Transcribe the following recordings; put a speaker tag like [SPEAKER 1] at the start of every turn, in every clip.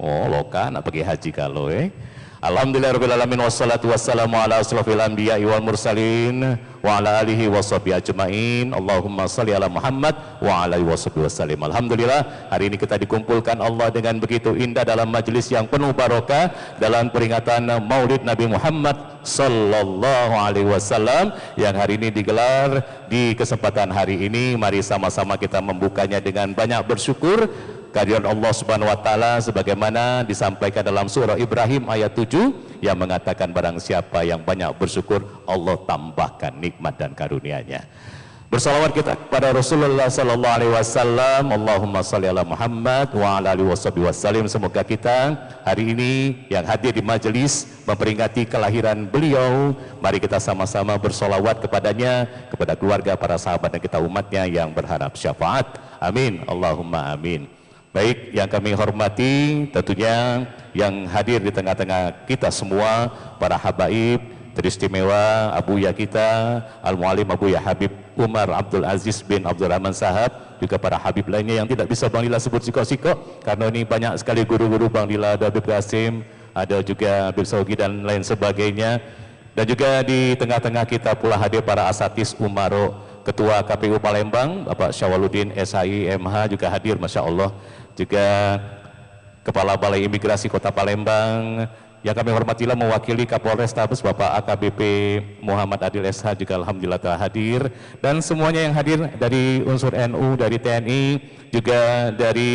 [SPEAKER 1] Oh, loka nak pergi haji kalau Alhamdulillahirabbil alamin wassalatu wassalamu ala asrofil anbiya'i wal mursalin wa ala alihi washabihi ajmain. Allahumma shalli ala Muhammad wa ala alihi wasallim. Alhamdulillah, hari ini kita dikumpulkan Allah dengan begitu indah dalam majelis yang penuh barokah dalam peringatan Maulid Nabi Muhammad sallallahu alaihi wasallam yang hari ini digelar. Di kesempatan hari ini mari sama-sama kita membukanya dengan banyak bersyukur kehadiran Allah Subhanahu wa taala sebagaimana disampaikan dalam surah Ibrahim ayat 7 yang mengatakan barang siapa yang banyak bersyukur Allah tambahkan nikmat dan karunia-Nya. Bersalawat kita kepada Rasulullah sallallahu alaihi wasallam. Allahumma shalli ala Muhammad wa ala alihi wasallim. Semoga kita hari ini yang hadir di majelis memperingati kelahiran beliau, mari kita sama-sama bersolawat kepadanya, kepada keluarga, para sahabat dan kita umatnya yang berharap syafaat. Amin. Allahumma amin. Baik, yang kami hormati tentunya yang hadir di tengah-tengah kita semua, para habaib teristimewa, abuya kita, Al-Mualim Abuya Habib Umar Abdul Aziz bin Abdul Rahman Sahab, juga para habib lainnya yang tidak bisa Bang Lila sebut siko-siko karena ini banyak sekali guru-guru Bang Lila, ada Habib Qasim, ada juga Habib Saugi dan lain sebagainya. Dan juga di tengah-tengah kita pula hadir para asatis Umaro, Ketua KPU Palembang Bapak Syawaludin SHI MH juga hadir, Masya Allah. Juga Kepala Balai Imigrasi Kota Palembang yang kami hormatilah mewakili Kapolres Tabes Bapak AKBP Muhammad Adil SH juga alhamdulillah telah hadir, dan semuanya yang hadir dari unsur NU, dari TNI, juga dari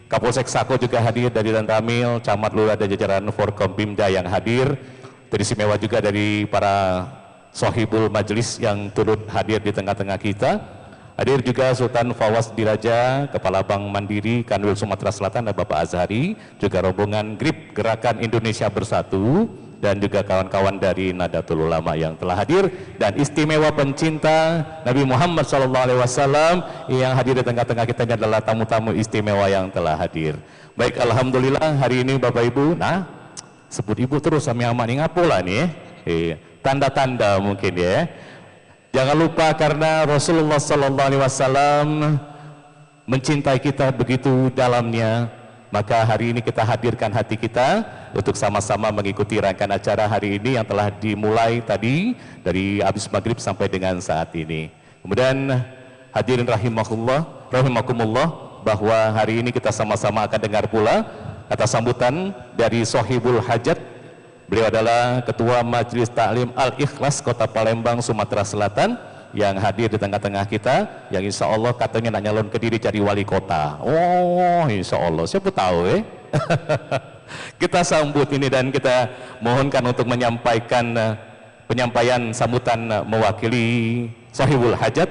[SPEAKER 1] Kapolsek Sako juga hadir, dari Lantamil, Camat Lurah dan jajaran Forkompimda yang hadir, teristimewa juga dari para sohibul majelis yang turut hadir di tengah-tengah kita. Hadir juga Sultan Fawaz Diraja, Kepala Bank Mandiri Kanwil Sumatera Selatan, dan Bapak Azhari, juga rombongan GRIP Gerakan Indonesia Bersatu, dan juga kawan-kawan dari Nadatul Ulama yang telah hadir, dan istimewa pencinta Nabi Muhammad SAW yang hadir di tengah-tengah kita adalah tamu-tamu istimewa yang telah hadir. Baik, alhamdulillah hari ini Bapak Ibu, nah sebut Ibu terus sama amat nih ngapola nih tanda-tanda mungkin ya. Jangan lupa karena Rasulullah SAW mencintai kita begitu dalamnya, maka hari ini kita hadirkan hati kita untuk sama-sama mengikuti rangkaian acara hari ini yang telah dimulai tadi dari habis maghrib sampai dengan saat ini. Kemudian hadirin rahimakumullah, bahwa hari ini kita sama-sama akan dengar pula kata sambutan dari Sohibul Hajat. Beliau adalah Ketua Majelis Taklim Al-Ikhlas Kota Palembang, Sumatera Selatan, yang hadir di tengah-tengah kita, yang insya Allah katanya nak nyalon ke diri jadi wali kota. Oh, insya Allah, siapa tahu Kita sambut ini dan kita mohonkan untuk menyampaikan penyampaian sambutan mewakili Sahibul Hajat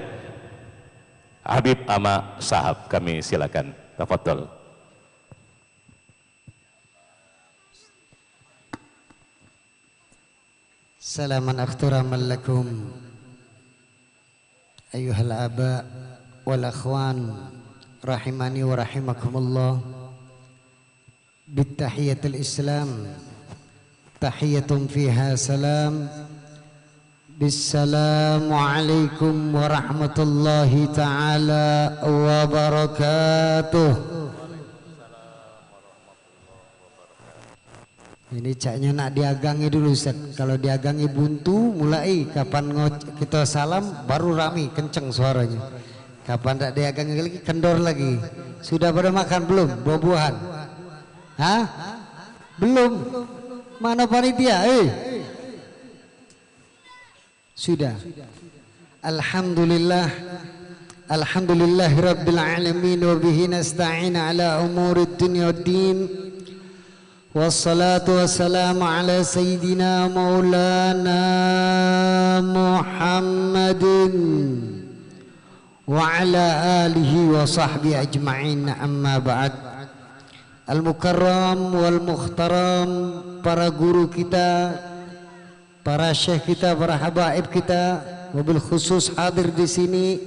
[SPEAKER 1] Habib Ama Sahab. Kami silakan, tafadhol.
[SPEAKER 2] Salaman akhturaman lakum ayyuhal aba wal akhwan rahimani wa rahimakumullah bittahiyatul islam tahiyatun fiha salam bissalamu alaikum warahmatullahi ta'ala wabarakatuh. Ini caknya nak diagangi dulu Ustaz. Kalau diagangi buntu mulai kapan kita salam baru rami kenceng suaranya. Kapan tak diagangi lagi kendor lagi. Sudah pada makan belum buah-buahan? Hah? Belum. Mana panitia? Sudah. Alhamdulillah. Alhamdulillahirabbil alamin wa bihi nasta'in ala umurid dunya waddin. Wassalatu wassalamu ala sayyidina maulana Muhammadin wa ala alihi wa sahbihi ajma'in, amma ba'd. Al-mukarram wal mukhtaram, para guru kita, para syekh kita, para habaib kita, wabil khusus hadir di sini,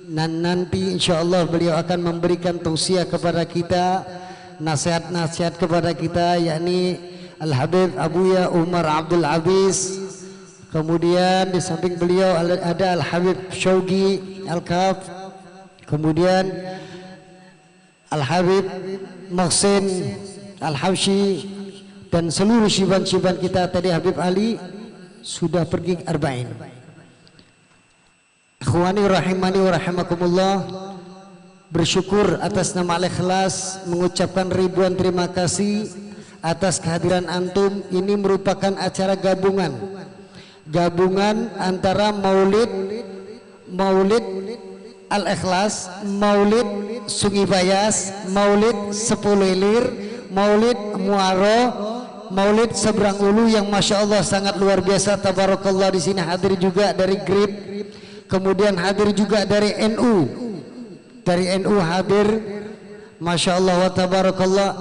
[SPEAKER 2] dan nanti insyaallah beliau akan memberikan tausiah kepada kita, nasihat-nasihat kepada kita, yakni Al-Habib Abuya Umar Abdul Aziz. Kemudian di samping beliau ada Al-Habib Syaugi Al-Kaf, kemudian Al-Habib Muhsin Al-Habsyi dan seluruh syiban-syiban kita tadi Habib Ali sudah pergi arba'in. Akhwani rahimani wa rahimakumullah, bersyukur atas nama Al-Ikhlas, mengucapkan ribuan terima kasih atas kehadiran antum. Ini merupakan acara gabungan antara Maulid Al-Ikhlas, Maulid Sungai Bayas, Maulid Sepulilir, Maulid Muaro, Maulid Seberang Ulu yang Masya Allah sangat luar biasa. Tabarakallah, di sini hadir juga dari GRIP, kemudian hadir juga dari NU, hadir, Masya Allah wa tabarakallah.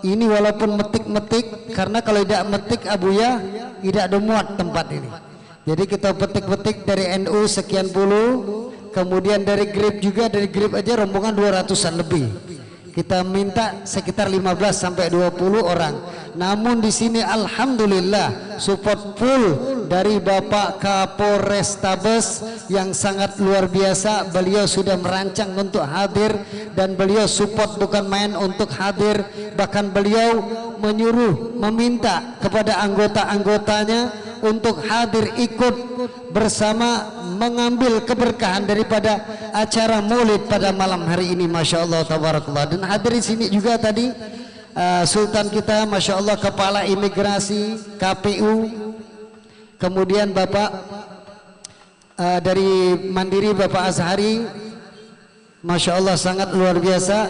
[SPEAKER 2] Ini walaupun metik-metik, karena kalau tidak metik Abuya tidak ada muat tempat ini. Jadi kita petik-petik dari NU sekian puluh, kemudian dari GRIP juga, dari GRIP aja rombongan 200-an lebih. Kita minta sekitar 15 sampai 20 orang. Namun di sini alhamdulillah support full dari Bapak Kapolrestabes yang sangat luar biasa. Beliau sudah merancang untuk hadir dan beliau support bukan main untuk hadir. Bahkan beliau menyuruh, meminta kepada anggota-anggotanya untuk hadir ikut bersama mengambil keberkahan daripada acara Maulid pada malam hari ini. Masya Allah tabarakallah. Dan hadir di sini juga tadi Sultan kita, Masya Allah, Kepala Imigrasi KPU, kemudian Bapak dari Mandiri Bapak Azhari, Masya Allah sangat luar biasa.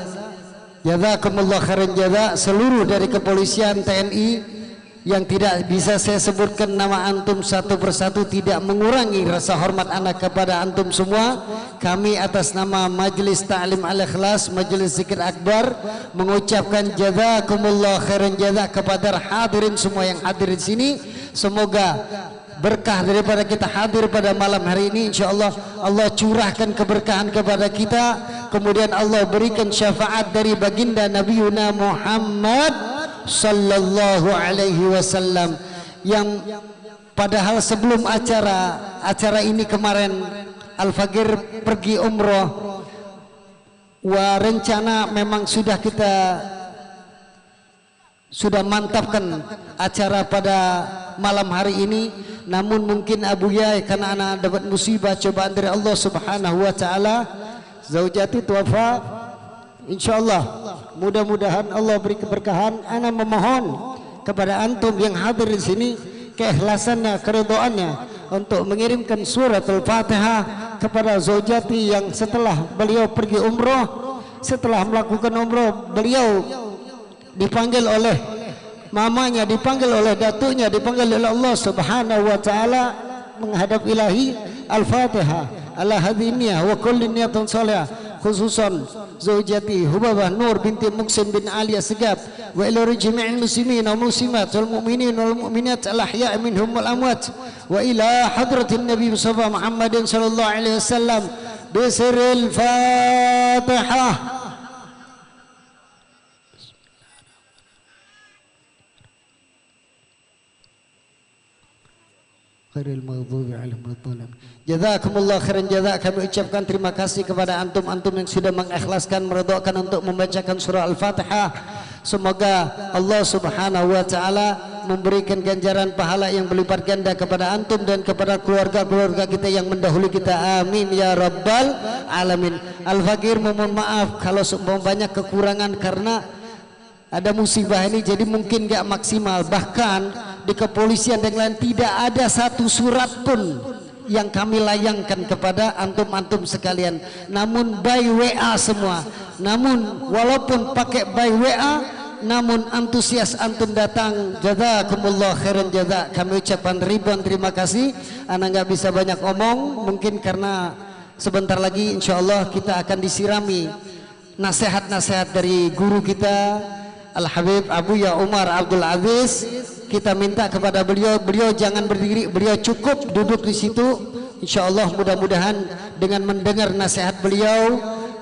[SPEAKER 2] Jazakumullah khairan jaza. Seluruh dari kepolisian, TNI yang tidak bisa saya sebutkan nama antum satu persatu, tidak mengurangi rasa hormat anak kepada antum semua. Kami atas nama Majelis Ta'lim Al-Ikhlas, Majelis Zikir Akbar, mengucapkan jazakumullah khairan jaza kepada hadirin semua yang hadir di sini. Semoga berkah daripada kita hadir pada malam hari ini, insyaallah Allah curahkan keberkahan kepada kita, kemudian Allah berikan syafaat dari baginda Nabi Muhammad sallallahu alaihi wasallam, yang padahal sebelum acara ini kemarin Al-Fagir pergi umroh, rencana memang kita sudah mantapkan acara pada malam hari ini. Namun mungkin Abuya karena anak dapat musibah cobaan dari Allah Subhanahu wa taala, zaujati tuwafa. Insyaallah mudah-mudahan Allah beri keberkahan. Ana memohon kepada antum yang hadir di sini keikhlasannya, keridhaannya untuk mengirimkan surat Al-Fatihah kepada zaujati yang setelah beliau pergi umroh, setelah melakukan umroh beliau dipanggil oleh mamanya, dipanggil oleh datuknya, dipanggil oleh Allah Subhanahu wa taala menghadap ilahi. Al-Fatihah ala hadiniyah wa kulli niyatin salihah, khususan zaujati Hubabah Nur binti Muksin bin Ali Segab, wa ila jami'il muslimin wal muslimat wal mu'minin wal mu'minat al ahya' minhum wal amwat, wa ila hadratin Nabi Mustafa Muhammadin sallallahu alaihi wasallam bisiril Fatihah. Khairul maghdubi alaihim waladdallin. Jazakumullah khairan jaza. Kami ucapkan terima kasih kepada antum-antum yang sudah mengikhlaskan, meredhakan untuk membacakan surah Al-Fatihah. Semoga Allah Subhanahu wa taala memberikan ganjaran pahala yang berlipat ganda kepada antum dan kepada keluarga-keluarga kita yang mendahului kita. Amin ya rabbal alamin. Al-Fagir mohon maaf kalau banyak kekurangan karena ada musibah ini, jadi mungkin gak maksimal. Bahkan di kepolisian dan lain tidak ada satu surat pun yang kami layangkan kepada antum-antum sekalian, namun by WA semua. Namun walaupun pakai by WA, namun antusias antum datang. Jazakumullah khairan jaza. Kami ucapkan ribuan terima kasih. Anak nggak bisa banyak omong mungkin karena sebentar lagi insyaallah kita akan disirami nasihat-nasihat dari guru kita Al-Habib Abuya Umar Abdul Aziz. Kita minta kepada beliau jangan berdiri, beliau cukup duduk di situ. Insyaallah mudah-mudahan dengan mendengar nasihat beliau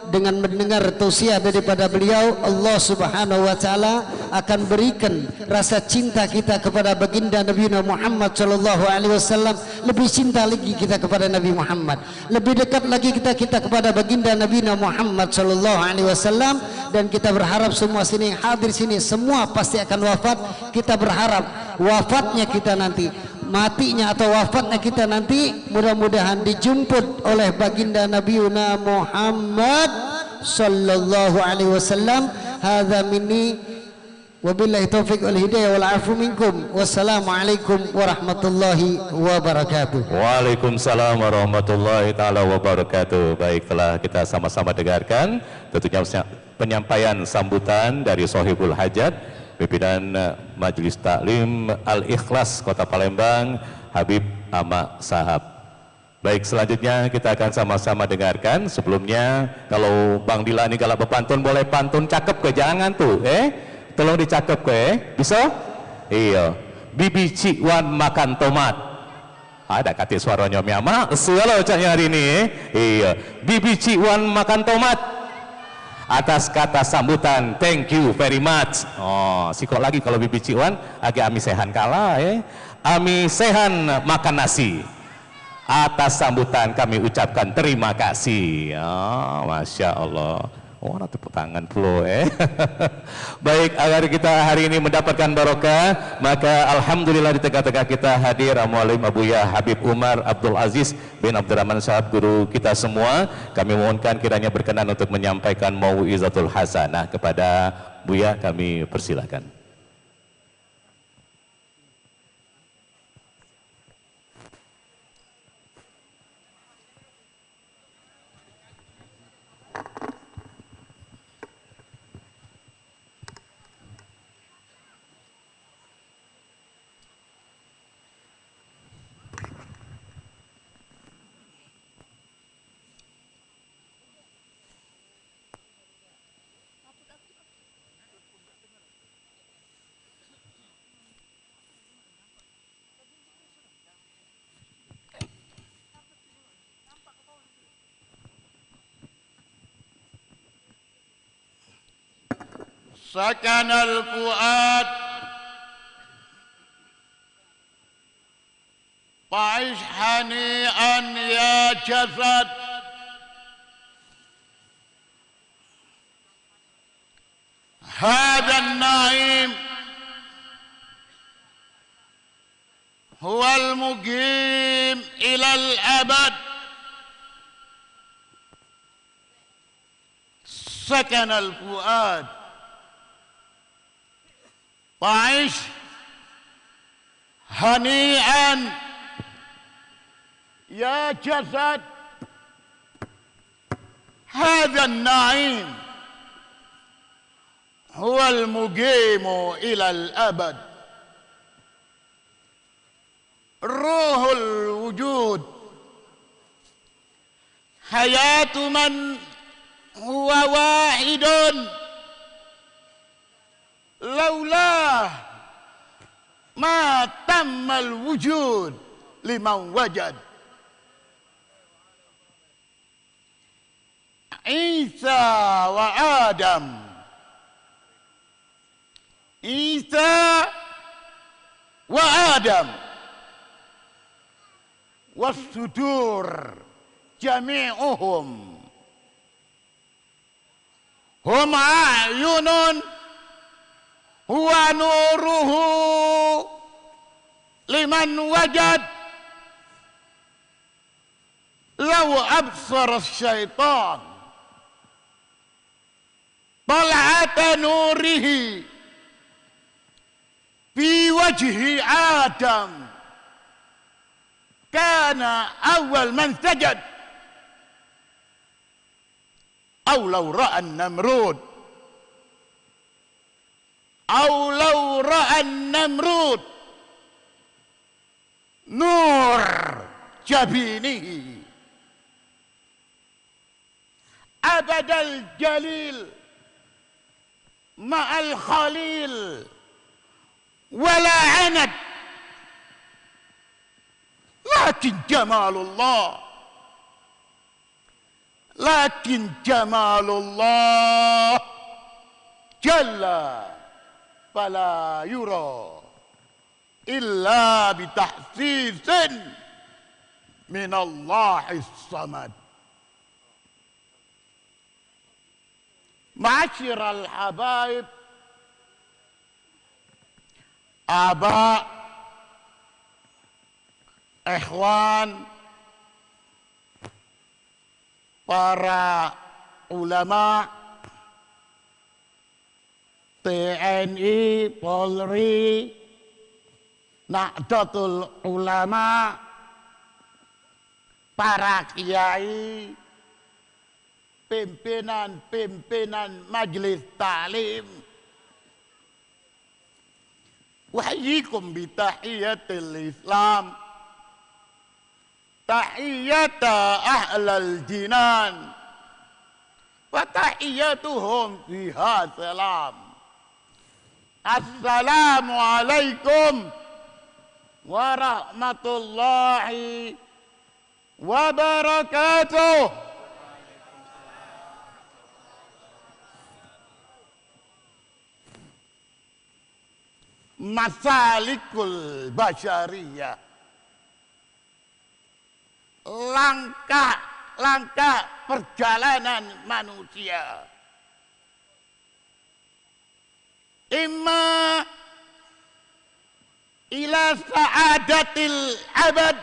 [SPEAKER 2] dengan mendengar tausiah daripada beliau, Allah Subhanahu wa taala akan berikan rasa cinta kita kepada baginda Nabi Muhammad sallallahu alaihi wasallam, lebih cinta lagi kita kepada Nabi Muhammad, lebih dekat lagi kita kepada baginda Nabi Muhammad sallallahu alaihi wasallam. Dan kita berharap semua sini hadir sini semua pasti akan wafat. Kita berharap wafatnya kita nanti, matinya atau wafatnya kita nanti, mudah-mudahan dijemput oleh baginda Nabi Muhammad sallallahu alaihi wasallam. Hadza minni wabillahi taufiq wal hidayah wal afu minkum. Wassalamualaikum warahmatullahi wabarakatuh.
[SPEAKER 1] Waalaikumsalam warahmatullahi taala wabarakatuh. Baiklah, kita sama-sama dengarkan tentunya penyampaian sambutan dari Sohibul Hajat, pimpinan Majelis Taklim Al-Ikhlas Kota Palembang, Habib Ahmad Sahab. Baik, selanjutnya kita akan sama-sama dengarkan. Sebelumnya, kalau Bang Dila ini kalau berpantun, boleh pantun cakep ke, jangan tuh, tolong dicakep ke, bisa? Iya. Bibi Cikwan makan tomat. Ada kata suaranya miama, selalu ucapnya hari ini, iya. Bibi Cikwan makan tomat. Atas kata sambutan, thank you very much. Oh, sikok lagi kalau Bibi Cikwan, agak Ami Sehan kalah, Ami Sehan makan nasi. Atas sambutan kami ucapkan terima kasih. Oh, Masya Allah. Oh, tepuk tangan pula, Baik, agar kita hari ini mendapatkan barokah, maka alhamdulillah di tengah-tengah kita hadir Al-Muallim Abuya Habib Umar Abdul Aziz bin Abdurrahman Sahab, guru kita semua. Kami mohonkan kiranya berkenan untuk menyampaikan mau'izatul hasanah kepada Buya, kami persilakan.
[SPEAKER 3] سكن الفؤاد فعش هنيئا يا جسد هذا النعيم هو المقيم إلى الأبد سكن الفؤاد فعش هنيئا يا جسد هذا النعيم هو المقيم إلى الأبد روح الوجود حياة من هو واحد لولاه ما تم الوجود لمن وجد عيسى وآدم عيسى وآدم والصدور جميعهم هم أعين هو نوره لمن وجد لو أبصر الشيطان طلعة نوره في وجه آدم كان أول من سجد أو لو رأى النمرود أو لو رأى النمرود نور جبينه أبد الجليل مع الخليل ولا عند لكن جمال الله lakin jamalullah jalla fala yura illa bitahsisin minallahis samad. Ma'asyiral habaib, aba, ikhwan, para ulama, TNI, Polri, Nahdlatul Ulama, para kiai, pimpinan-pimpinan majelis ta'lim, wahyikum bitahiyatil Islam, tahiyata ahlal jinan, wa tahiyatuhum fiha salam. Assalamualaikum warahmatullahi wabarakatuh. Masalikul basyariyah, langkah-langkah perjalanan manusia, imma ila sa'adatil abad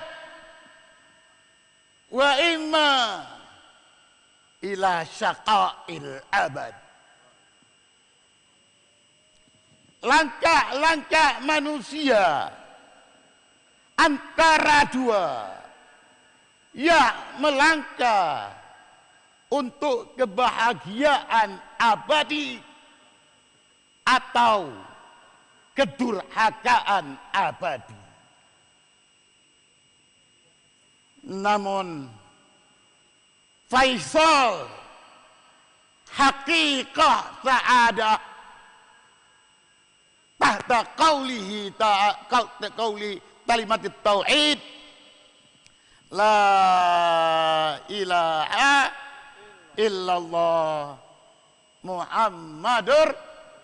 [SPEAKER 3] wa imma ila syaqa'il abad. Langkah-langkah manusia antara dua, ya melangkah untuk kebahagiaan abadi atau kedurhakaan abadi. Namun Faisal hakikah sa'adah tahta qawli kalimat tauhid la ilaha illallah Muhammadur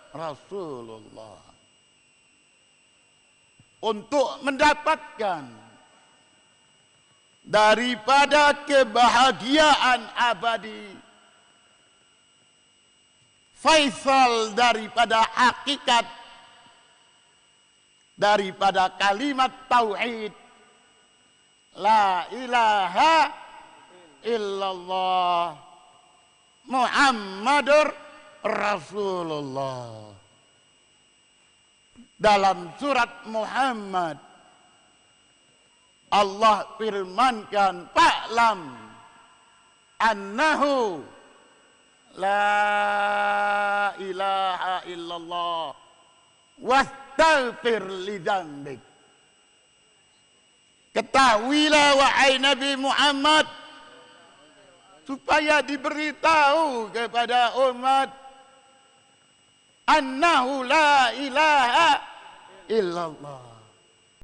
[SPEAKER 3] Rasulullah. Untuk mendapatkan daripada kebahagiaan abadi, Faisal daripada hakikat daripada kalimat tauhid la ilaha illallah Muhammadur Rasulullah. Dalam surat Muhammad Allah firmankan, fa'lam annahu la ilaha illallah wastaghfir li dzambik. Ketahuilah wahai Nabi Muhammad, supaya diberitahu kepada umat, annahu la ilaha illallah,